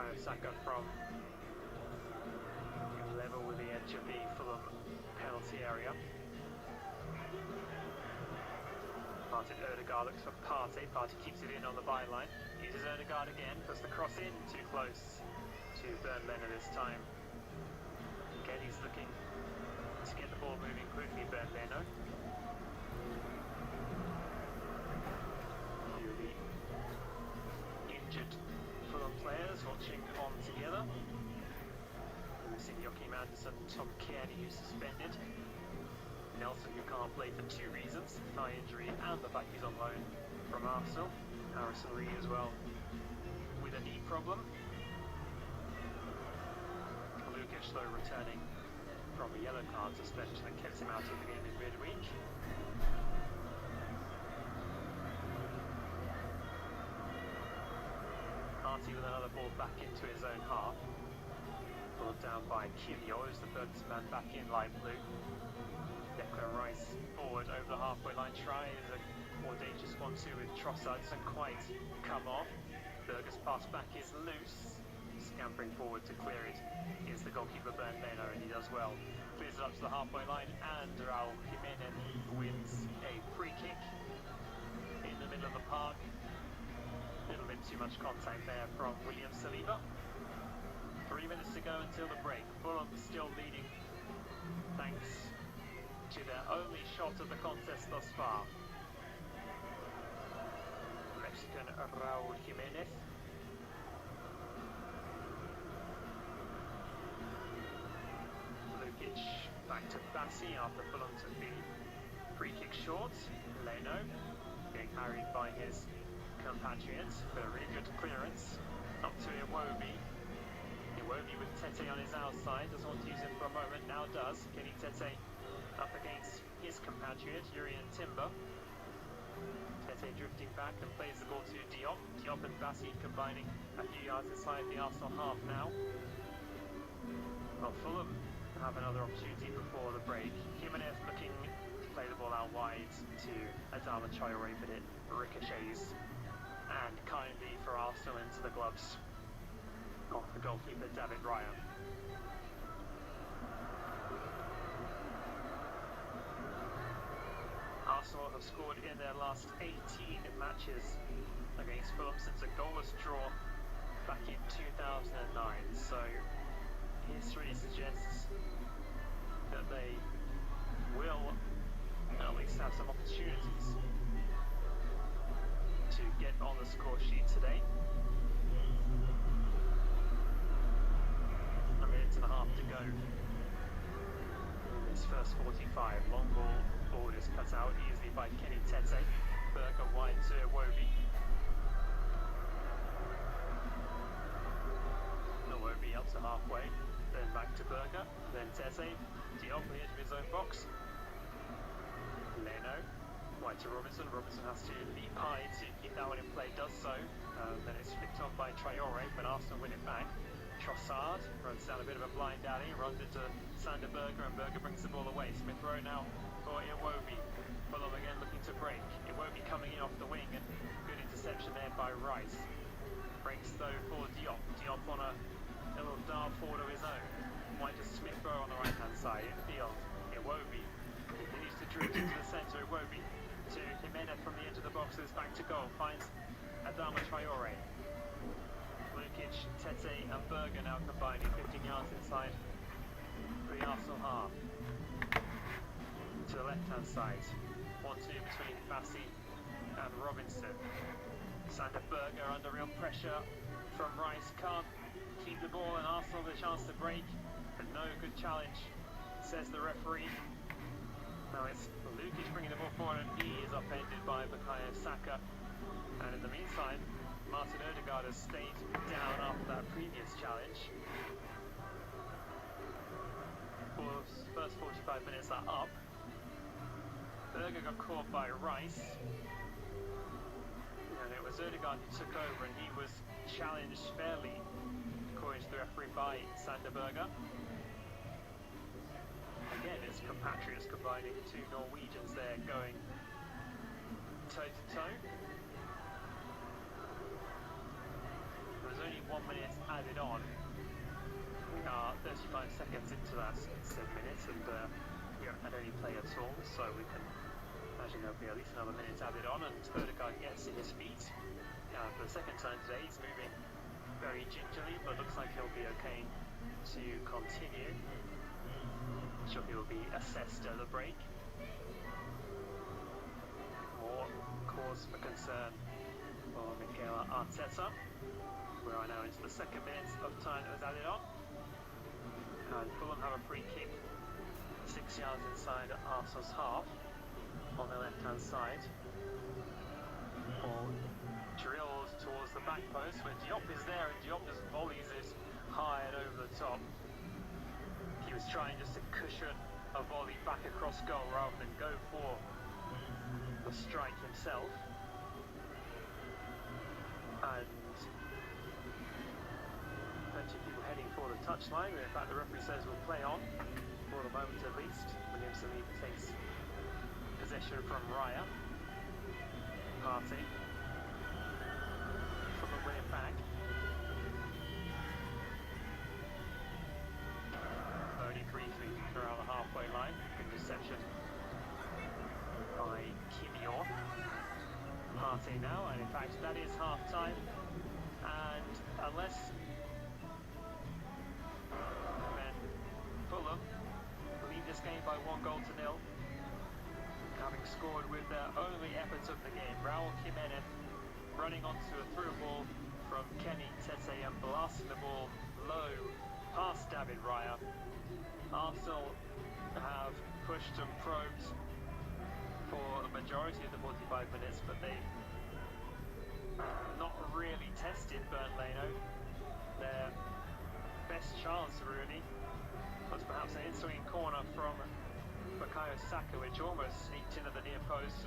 Bukayo Saka from level with the edge of the Fulham penalty area. Martin Odegaard looks for Partey. Partey keeps it in on the byline. Uses Odegaard again, puts the cross in, too close to Burnley this time. Again, he's looking to get the ball moving quickly, Burnley. The injured Fulham players watching on together. We've seen Joachim Andersen, Tom Kearney, who's suspended. Nelson, who can't play for two reasons, thigh injury and the fact he's on loan from Arsenal. Harrison Reed as well with a knee problem. Lukic, though, returning from a yellow card suspension that kept him out of the game in midweek. Partey with another ball back into his own half. Brought down by Kilio, who's the third man back in light blue. Declan Rice forward over the halfway line, tries a more dangerous 1-2 with Trossard, doesn't quite come off. Berger's pass back is loose. Scampering forward to clear it is the goalkeeper Bernardo, and he does well. Clears it up to the halfway line, and Raul Jimenez wins a free kick in the middle of the park. A little bit too much contact there from William Saliba. 3 minutes to go until the break. Fulham still leading thanks to their only shot of the contest thus far. Mexican Raul Jimenez. Lukic back to Bassi after Fulham took the free kick short. Leno being harried by his compatriots, but a really good clearance up to Iwobi. Iwobi with Tete on his outside, doesn't want to use him for a moment, now does. Getting Tete up against his compatriot, Jurien Timber. Tete drifting back and plays the ball to Diop. Diop and Bassi combining a few yards inside the Arsenal half now. Well, Fulham have another opportunity before the break. Jimenez looking to play the ball out wide to Adama Traore, but it ricochets and kindly for Arsenal into the gloves of the goalkeeper David Raya. Arsenal have scored in their last 18 matches against Fulham since a goalless draw back in 2009, so history suggests that they will at least have some opportunities to get on the score sheet today. A minute and a half to go in this first 45. Long ball forward is cut out easily by Kenny Tete. Berger wide to Iwobi. Iwobi up to halfway, then back to Berger, then Tete. Diop on the edge of his own box. Leno, wide to Robinson. Robinson has to leap high to keep that one in play, does so. Then it's flicked on by Traore, but Arsenal win it back. Trossard runs down a bit of a blind alley, runs into Sander Berger, and Berger brings the ball away. Smith Rowe now for Iwobi. Fulham again looking to break. Iwobi coming in off the wing, and good interception there by Rice. Breaks though for Diop. Diop on a little dart forward of his own. Wide to Smith Rowe on the right hand side. Infield, Iwobi continues to drift into the centre. Iwobi to Jimenez from the edge of the box, is back to goal. Finds Adama Traore. Lukic, Tete and Berger now combining 15 yards inside the Arsenal half. To the left hand side, 1-2 between Bassi and Robinson. Sander Berger under real pressure from Rice, can't keep the ball, and Arsenal with a chance to break, but no good challenge, says the referee. Now it's Lukic bringing the ball forward, and he is upended by Bukayo Saka. And in the meantime, Martin Odegaard has stayed down after that previous challenge. First 45 minutes are up. Berger got caught by Rice, and it was Odegaard who took over, and he was challenged fairly, according to the referee, by Sander Berger. Again, it's compatriots combining, two Norwegians there going toe-to-toe. There was only 1 minute added added on. We are 35 seconds into that 7 minutes, and we haven't had any play at all, so we can imagine there'll be at least another minute added on, and Odegaard gets in his feet. For the second time today, he's moving very gingerly, but looks like he'll be okay to continue. I'm sure he will be assessed at the break. More cause for concern for Mikel Arteta. We are now into the second minute of time that was added on. And Fulham have a free kick 6 yards inside Arsenal's half on the left hand side. Ball drilled towards the back post when Diop is there, and Diop just volleys it high and over the top. He was trying just to cushion a volley back across goal rather than go for the strike himself. And plenty of people heading for the touchline. In fact, the referee says we'll play on for the moment at least. Williamson takes possession from Raya. Partey from the win it back. Only briefly around the halfway line. Good reception by Kivior. Partey now, and in fact that is half time. And unless then Fulham lead this game by 1-0, having scored with their only efforts of the game. Raul Jimenez running onto a through ball from Kenny Tete and blasting the ball low past David Raya. Arsenal have pushed and probed for the majority of the 45 minutes, but they not really tested Bernd Leno. Their best chance really was perhaps an in-swinging corner from Bukayo Saka, which almost sneaked into the near post.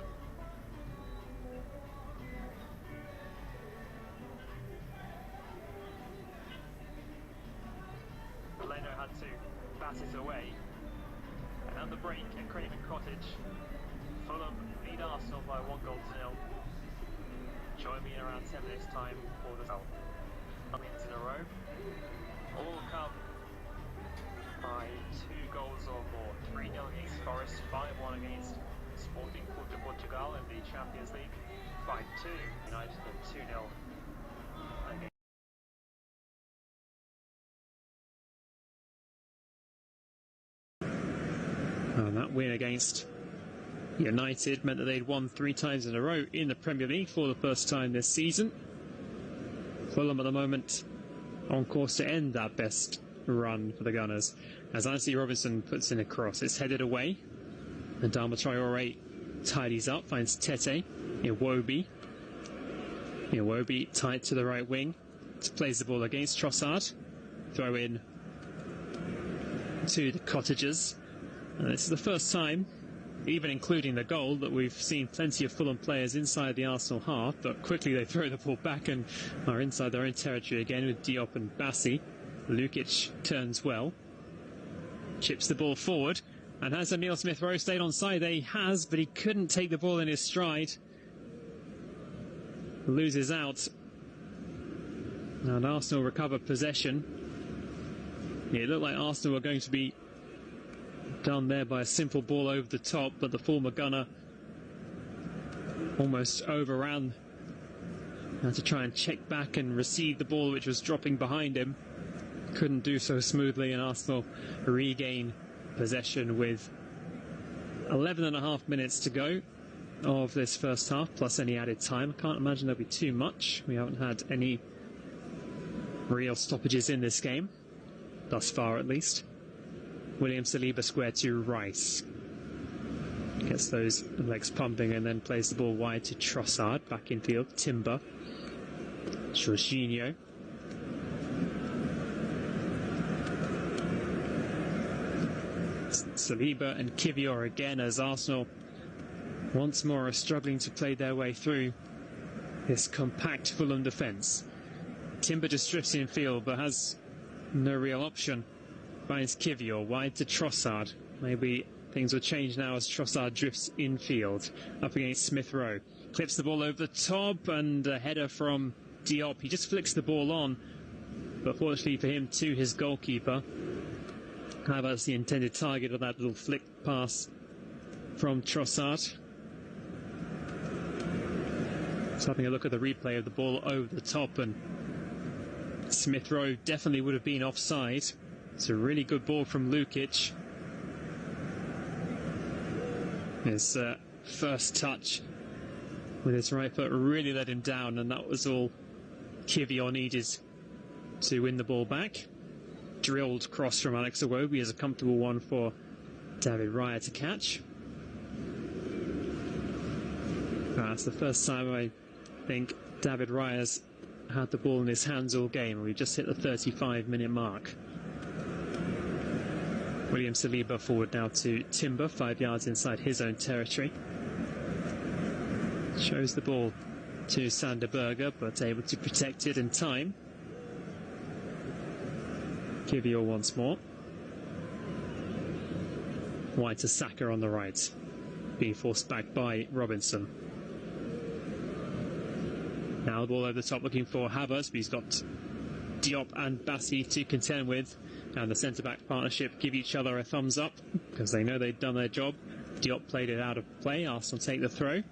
Leno had to bat it away. And at the break at Craven Cottage, Fulham lead Arsenal by 1-0. Join me in around 10 minutes time for the result. Minutes in a row. All come by 2 goals or more. 3-0 against Forest, 5-1 against Sporting Club de Portugal in the Champions League, 5-2 United, and 2-0 against. And that win against United meant that they'd won 3 times in a row in the Premier League for the first time this season. Fulham at the moment on course to end that best run for the Gunners, as Anthony Robinson puts in a cross. It's headed away, and Adama Traore tidies up, finds Tete. Iwobi tight to the right wing, plays the ball against Trossard. Throw in to the Cottagers. And this is the first time, even including the goal, that we've seen plenty of Fulham players inside the Arsenal half, but quickly they throw the ball back and are inside their own territory again with Diop and Bassi. Lukic turns well, chips the ball forward, and has Emile Smith-Rowe stayed on side? He has, but he couldn't take the ball in his stride. Loses out, and Arsenal recover possession. It looked like Arsenal were going to be done there by a simple ball over the top, but the former Gunner almost overran. Had to try and check back and receive the ball which was dropping behind him. Couldn't do so smoothly, and Arsenal regain possession with 11.5 minutes to go of this first half, plus any added time. I can't imagine there'll be too much. We haven't had any real stoppages in this game, thus far at least. William Saliba square to Rice. Gets those legs pumping and then plays the ball wide to Trossard. Back in field, Timber. Jorginho. Saliba and Kivior again, as Arsenal once more are struggling to play their way through this compact Fulham defence. Timber just drifts in field but has no real option. Finds Kivior wide to Trossard. Maybe things will change now as Trossard drifts infield up against Smith-Rowe. Clips the ball over the top, and a header from Diop. He just flicks the ball on, but fortunately for him, to his goalkeeper. Havertz the intended target of that little flick pass from Trossard. Just having a look at the replay of the ball over the top, and Smith Rowe definitely would have been offside. It's a really good ball from Lukic. His first touch with his right foot really let him down, and that was all Kiwior needed to win the ball back. Drilled cross from Alex Iwobi is a comfortable one for David Raya to catch. That's the first time I think David Raya's had the ball in his hands all game. We've just hit the 35-minute mark. William Saliba forward now to Timber, 5 yards inside his own territory. Shows the ball to Sander Berge, but able to protect it in time. Kiwior once more. Wide to Saka on the right, being forced back by Robinson. Now the ball over the top looking for Havertz, but he's got Diop and Bassi to contend with, and the centre-back partnership give each other a thumbs up because they know they've done their job. Diop played it out of play. Arsenal take the throw.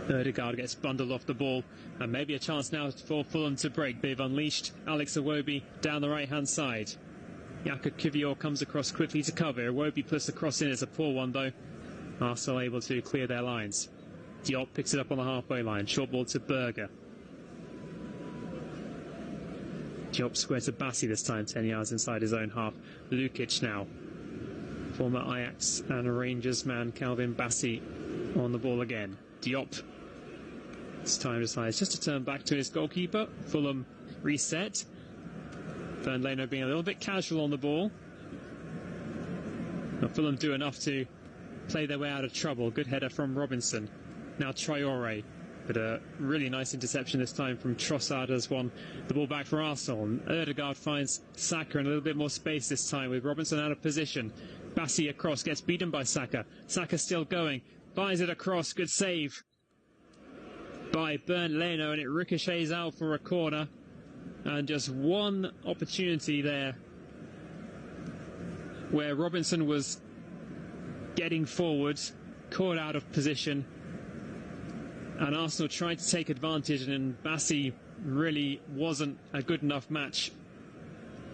Ødegaard gets bundled off the ball, and maybe a chance now for Fulham to break. They've unleashed Alex Iwobi down the right-hand side. Jakub Kiwior comes across quickly to cover. Iwobi puts the cross in. It's a poor one, though. Arsenal able to clear their lines. Diop picks it up on the halfway line. Short ball to Berge. Diop square to Bassi this time, 10 yards inside his own half. Lukic now. Former Ajax and Rangers man Calvin Bassi on the ball again. Diop. This time decides just to turn back to his goalkeeper. Fulham reset. Bernd Leno being a little bit casual on the ball. Now Fulham do enough to play their way out of trouble. Good header from Robinson. Now Traore. But a really nice interception this time from Trossard has won the ball back for Arsenal. And Ødegaard finds Saka in a little bit more space this time with Robinson out of position. Bassi across, gets beaten by Saka. Saka still going. Buys it across, good save by Bernd Leno, and it ricochets out for a corner. And just one opportunity there where Robinson was getting forward, caught out of position, and Arsenal tried to take advantage, and Bassi really wasn't a good enough match.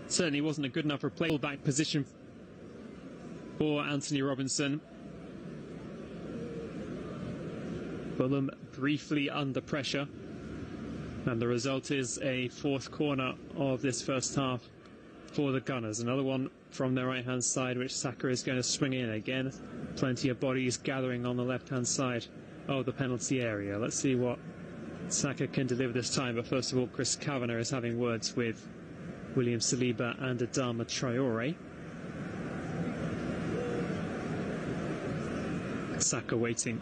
Certainly wasn't a good enough replacement back position for Anthony Robinson. Fulham briefly under pressure, and the result is a fourth corner of this first half for the Gunners. Another one from their right hand side, which Saka is going to swing in again. Plenty of bodies gathering on the left hand side of the penalty area. Let's see what Saka can deliver this time, but first of all Chris Kavanagh is having words with William Saliba and Adama Traore. Saka waiting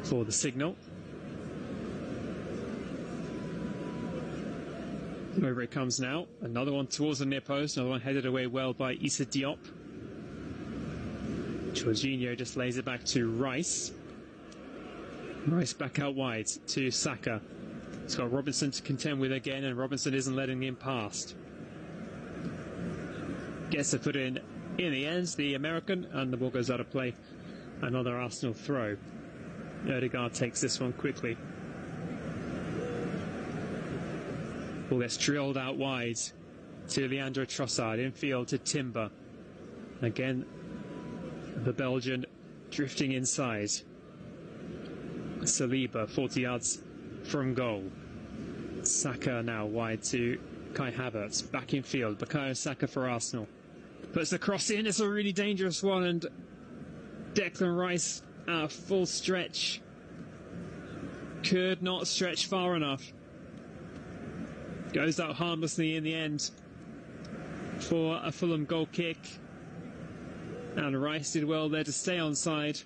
for the signal. Over it comes now. Another one towards the near post. Another one headed away well by Issa Diop. Jorginho just lays it back to Rice. Rice back out wide to Saka. He's got Robinson to contend with again, and Robinson isn't letting him past. Gets the foot in the end, the American, and the ball goes out of play. Another Arsenal throw. Ødegaard takes this one quickly. Ball gets drilled out wide to Leandro Trossard. Infield to Timber. Again, the Belgian drifting inside. Saliba, 40 yards from goal. Saka now wide to Kai Havertz. Back in field. Bukayo Saka for Arsenal. Puts the cross in. It's a really dangerous one, and Declan Rice at full stretch. Could not stretch far enough. Goes out harmlessly in the end for a Fulham goal kick. And Rice did well there to stay onside.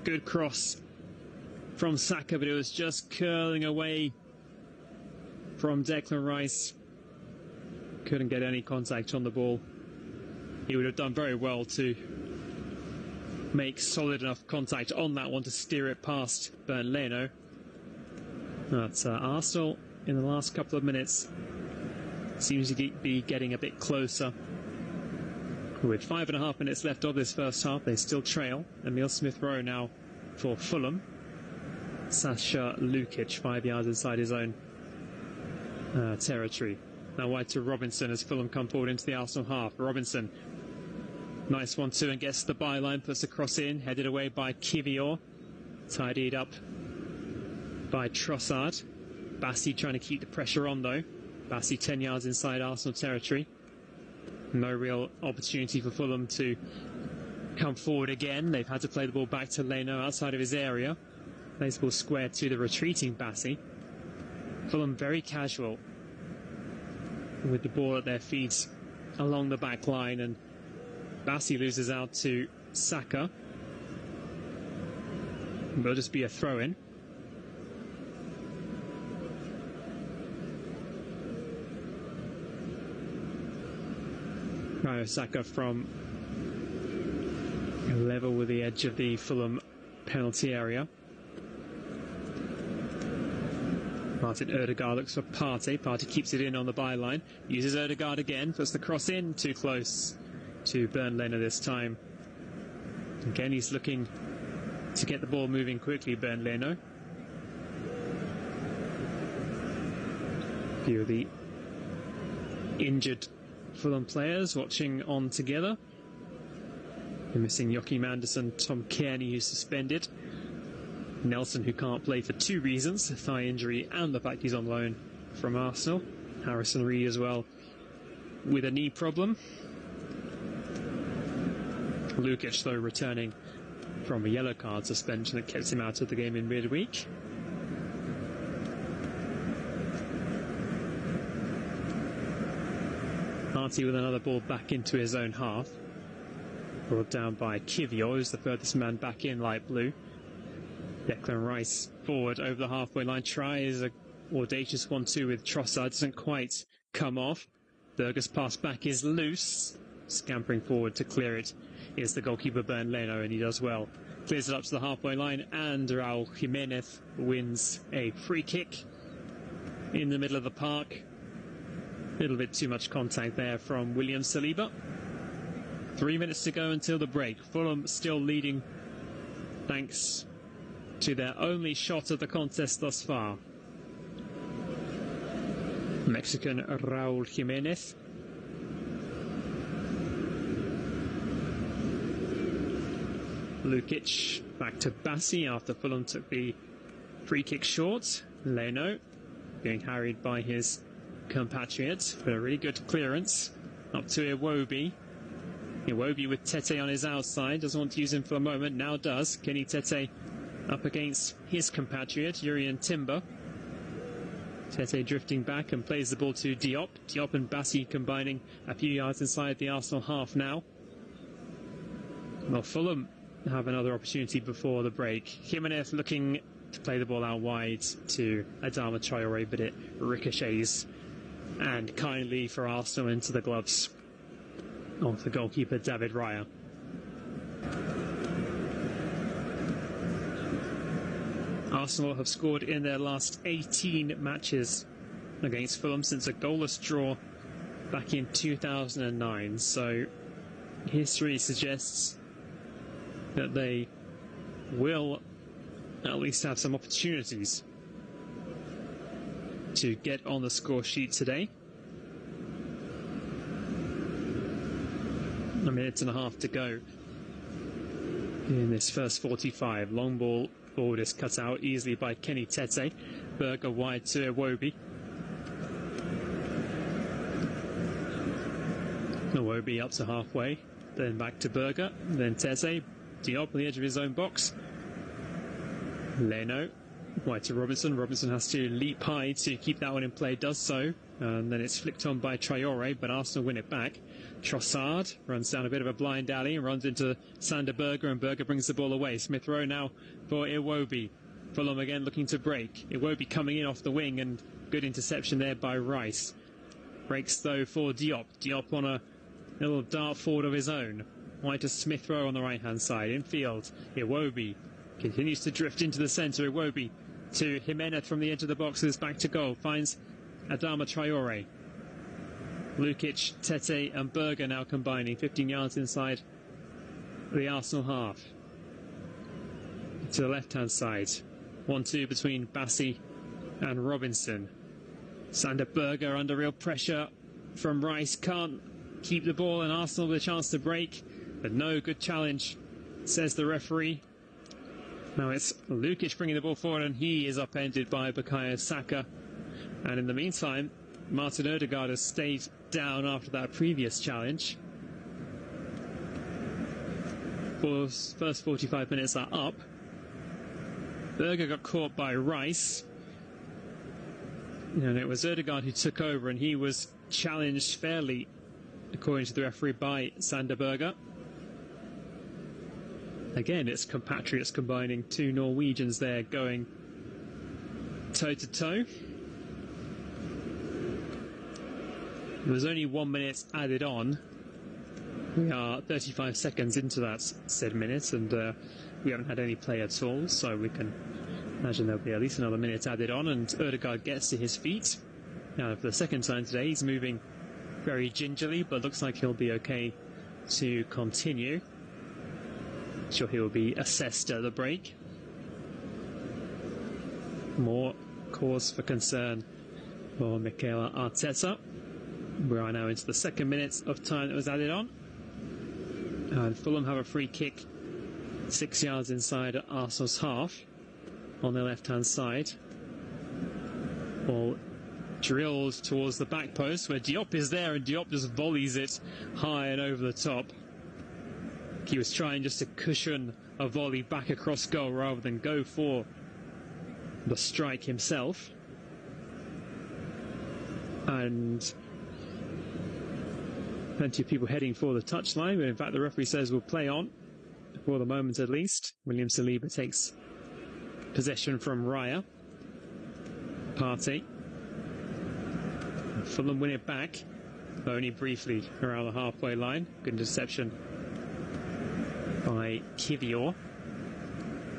Good cross from Saka, but it was just curling away from Declan Rice. Couldn't get any contact on the ball. He would have done very well to make solid enough contact on that one to steer it past Bernd Leno. But Arsenal, in the last couple of minutes, seems to be getting a bit closer. With 5.5 minutes left of this first half, they still trail. Emil Smith-Rowe now for Fulham. Sasha Lukic, 5 yards inside his own territory. Now wide to Robinson as Fulham come forward into the Arsenal half. Robinson, nice 1-2 and gets the byline, puts the cross in, headed away by Kivior. Tidied up by Trossard. Bassi trying to keep the pressure on though. Bassi 10 yards inside Arsenal territory. No real opportunity for Fulham to come forward again. They've had to play the ball back to Leno outside of his area. Plays the ball square to the retreating Bassi. Fulham very casual with the ball at their feet along the back line, and Bassi loses out to Saka. Will just be a throw-in. Saka from level with the edge of the Fulham penalty area. Martin Ødegaard looks for Partey. Partey keeps it in on the byline. Uses Ødegaard again. Puts the cross in. Too close to Bernd Leno this time. Again, he's looking to get the ball moving quickly, Bernd Leno. A few of the injured Fulham players watching on together. We're missing Joachim Andersen, Tom Kearney, who's suspended. Nelson, who can't play for 2 reasons, a thigh injury and the fact he's on loan from Arsenal. Harrison Reed as well with a knee problem. Lukic, though, returning from a yellow card suspension that kept him out of the game in midweek. Partey with another ball back into his own half. Brought down by Kivior, who's the furthest man back in light blue. Declan Rice forward over the halfway line, tries a audacious 1-2 with Trossard, doesn't quite come off. Berger's pass back is loose. Scampering forward to clear it is the goalkeeper Bernd Leno, and he does well. Clears it up to the halfway line, and Raul Jimenez wins a free kick in the middle of the park. A little bit too much contact there from William Saliba. 3 minutes to go until the break. Fulham still leading thanks to their only shot at the contest thus far. Mexican Raul Jimenez. Lukic back to Bassi after Fulham took the free kick short. Leno being harried by his compatriot, but a really good clearance up to Iwobi. Iwobi with Tete on his outside, doesn't want to use him for a moment, now does. Kenny Tete up against his compatriot, Jurriën Timber. Tete drifting back and plays the ball to Diop. Diop and Bassi combining a few yards inside the Arsenal half now. Well, Fulham have another opportunity before the break. Jimenez looking to play the ball out wide to Adama Traore, but it ricochets and kindly for Arsenal into the gloves of the goalkeeper David Raya. Arsenal have scored in their last 18 matches against Fulham since a goalless draw back in 2009. So history suggests that they will at least have some opportunities to get on the score sheet today. A minute and a half to go in this first 45. Long ball forward is cut out easily by Kenny Tete. Berger wide to Iwobi. Iwobi up to halfway, then back to Berger, then Tete. Diop on the edge of his own box. Leno wide to Robinson. Robinson has to leap high to keep that one in play, does so, and then it's flicked on by Traore, but Arsenal win it back. Trossard runs down a bit of a blind alley and runs into Sander Berger, and Berger brings the ball away. Smith-Rowe now for Iwobi. Fulham again looking to break. Iwobi coming in off the wing, and good interception there by Rice. Breaks though for Diop. Diop on a little dart forward of his own. Wide to Smith-Rowe on the right hand side. Infield, Iwobi continues to drift into the centre. Iwobi to Jimenez from the edge of the boxes, back to goal, finds Adama Traore. Lukic, Tete and Berger now combining, 15 yards inside the Arsenal half. To the left-hand side, 1-2 between Bassi and Robinson. Sander Berger under real pressure from Rice, can't keep the ball, and Arsenal with a chance to break, but no good challenge, says the referee. Now it's Lukic bringing the ball forward, and he is upended by Bukayo Saka. And in the meantime, Martin Odegaard has stayed down after that previous challenge. First 45 minutes are up. Berger got caught by Rice. And it was Odegaard who took over, and he was challenged fairly, according to the referee, by Sander Berger. Again, it's compatriots combining, two Norwegians there going toe-to-toe. There was only 1 minute added on. We are 35 seconds into that said minute, and we haven't had any play at all, so we can imagine there'll be at least another minute added on, and Odegaard gets to his feet. Now, for the second time today, he's moving very gingerly, but looks like he'll be okay to continue. Sure, he will be assessed at the break. More cause for concern for Mikel Arteta. We are now into the second minute of time that was added on. And Fulham have a free kick 6 yards inside Arsenal's half on their left-hand side. Ball drilled towards the back post where Diop is there, and Diop just volleys it high and over the top. He was trying just to cushion a volley back across goal rather than go for the strike himself. And plenty of people heading for the touchline, but in fact the referee says we'll play on, for the moment at least. William Saliba takes possession from Raya. Partey. Fulham win it back, but only briefly around the halfway line. Good interception by Kivior.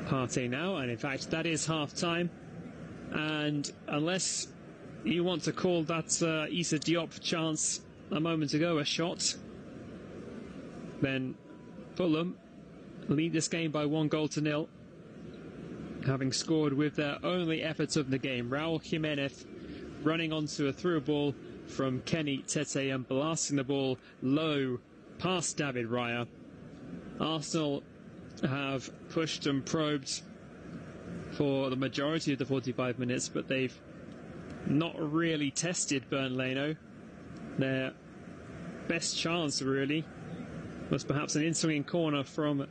Partey now, and in fact that is half-time. And unless you want to call that Issa Diop chance a moment ago a shot, then Fulham lead this game by 1-0, having scored with their only efforts of the game. Raul Jimenez running onto a through ball from Kenny Tete and blasting the ball low past David Raya. Arsenal have pushed and probed for the majority of the 45 minutes, but they've not really tested Bernd Leno. Their best chance, really, was perhaps an in-swinging corner from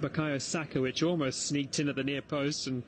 Bukayo Saka, which almost sneaked in at the near post and